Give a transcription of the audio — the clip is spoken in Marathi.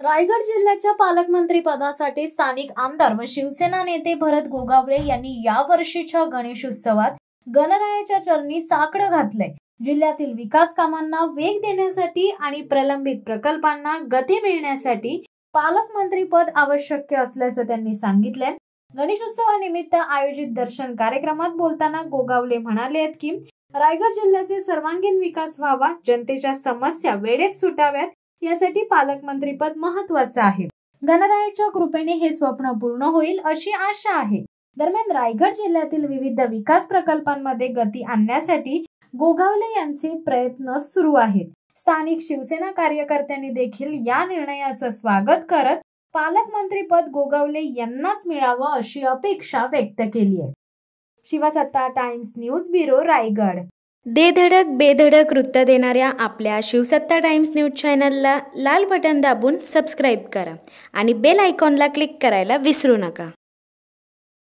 रायगड जिल्ह्याच्या पालकमंत्री पदासाठी स्थानिक आमदार व शिवसेना नेते भरत गोगावले यांनी यावर्षीच्या गणेशोत्सवात गणरायाच्या चरणी साकडं घातलंय। जिल्ह्यातील विकास कामांना वेग देण्यासाठी आणि प्रलंबित प्रकल्पांना गती मिळण्यासाठी पालकमंत्री पद आवश्यक असल्याचं त्यांनी सांगितलंय। गणेशोत्सवानिमित्त आयोजित दर्शन कार्यक्रमात बोलताना गोगावले म्हणाले की रायगड जिल्ह्याचे सर्वांगीण विकास व्हावा, जनतेच्या समस्या वेळेत सुटाव्यात यासाठी पालकमंत्रीपद महत्त्वाचं आहे। गणरायाच्या कृपेने हे स्वप्न पूर्ण होईल अशी आशा आहे। दरम्यान रायगड जिल्ह्यातील विविध विकास प्रकल्पांमध्ये गती आणण्यासाठी गोगावले यांचे प्रयत्न सुरू आहेत। स्थानिक शिवसेना कार्यकर्त्यांनी देखील या निर्णयाचं स्वागत करत पालकमंत्रीपद गोगावले यांनाच मिळावं अशी अपेक्षा व्यक्त केली आहे। शिवसत्ता टाइम्स न्यूज ब्युरो रायगड। दे धडक बेधडक वृत्त देणाऱ्या आपल्या शिवसत्ता टाइम्स न्यूज चॅनलला लाल बटन दाबून सबस्क्राईब करा आणि बेल आयकॉनला क्लिक करायला विसरू नका।